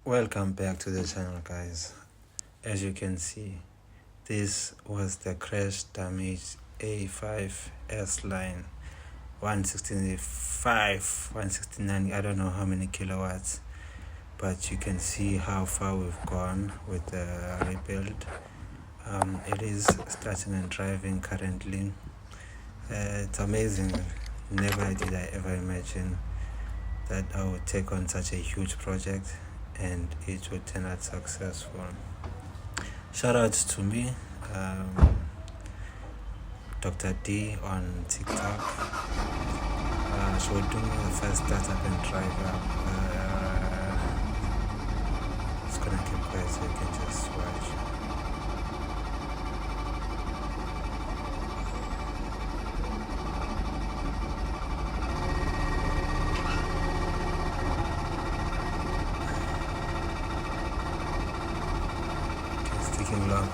Welcome back to the channel, guys. As you can see, this was the crash damaged A5 S line 165 169, I don't know how many kilowatts, but you can see how far we've gone with the rebuild. It is starting and driving currently. It's amazing. Never did I ever imagine that I would take on such a huge project and it would turn out successful. Shout out to me, Dr. D on TikTok. She will do the first startup and drive up. It's gonna keep quiet so you can just watch. Long,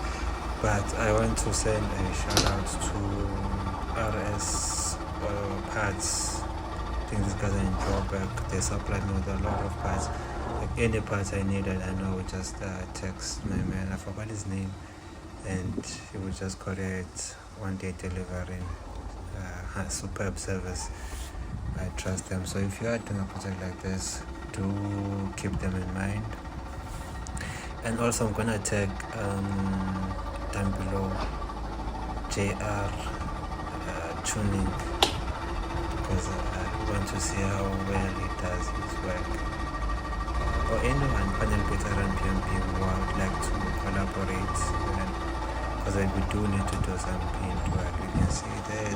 but I want to send a shout out to RS parts. I think these guys are in Joburg. They supply me with a lot of parts. Like any parts I needed, I know I would just text my man. I forgot his name, and he would just collect one day delivering. Superb service. I trust them. So if you are doing a project like this, do keep them in mind. And also I'm gonna tag down below JR tuning, because I want to see how well he does his work, or anyone panel better and PMP who I would like to collaborate, because we do need to do some paint work. You can see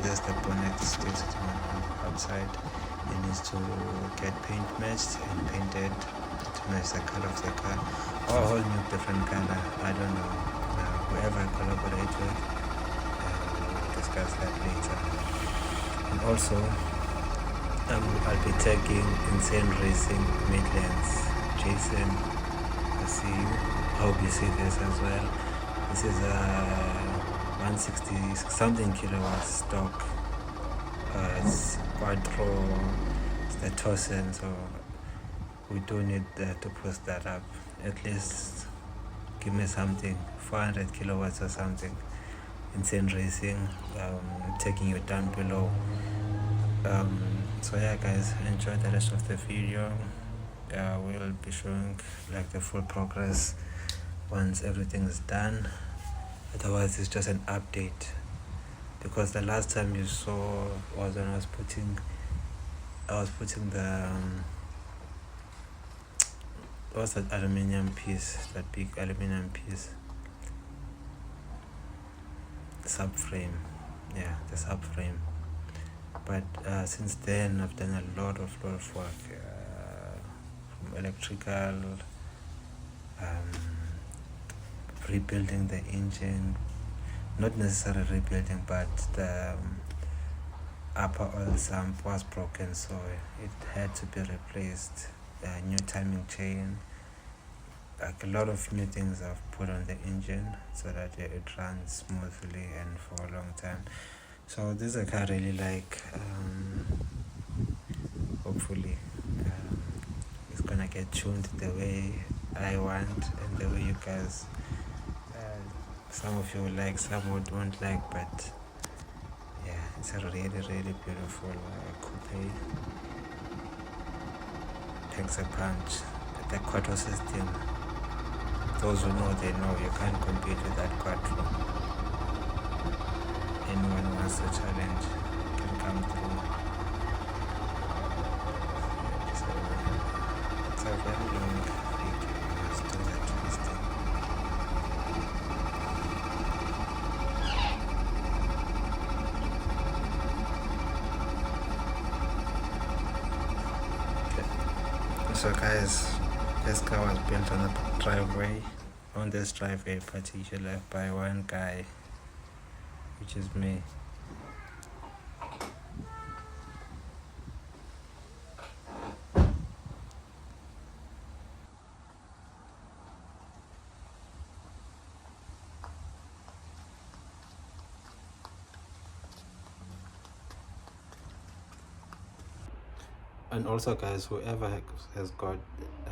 there's the bonnet still sitting on the outside. It needs to get paint matched and painted to match the color of the car, or a whole new different color. I don't know. Whoever I collaborate with, we'll discuss that later. And also, I'll be tagging Insane Racing Midlands. Jason, I see you. I hope you see this as well. This is a 160 something kilowatts stock. It's quadro, it's the Tosin, so we do need to post that up. At least give me something, 400 kilowatts or something. Insane Racing, taking you down below. So yeah, guys, enjoy the rest of the video. We'll be showing like the full progress once everything is done. Otherwise it's just an update, because the last time you saw was when I was putting the what's that aluminium piece, that big aluminium piece, subframe, the subframe. But since then I've done a lot of work, from electrical, rebuilding the engine, not necessarily rebuilding, but the upper oil sump was broken, so it had to be replaced. New timing chain, like a lot of new things I've put on the engine so that it runs smoothly and for a long time. So this is a car I really like. Hopefully it's gonna get tuned the way I want and the way you guys, some of you will like, some won't like, but yeah, it's a really beautiful coupe. Takes a punch. The quattro system, those who know, they know. You can't compete with that quattro. Anyone who wants a challenge can come through. So it's a very long video. Let's do that twisting. So guys, this car was built on a driveway, on this driveway particularly by one guy, which is me. And also guys, whoever has got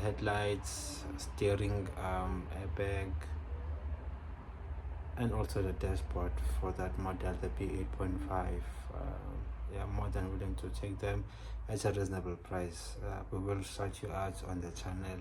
headlights, steering, airbag, and also the dashboard for that model, the B8.5, yeah, more than willing to take them at a reasonable price. We will sort you out on the channel.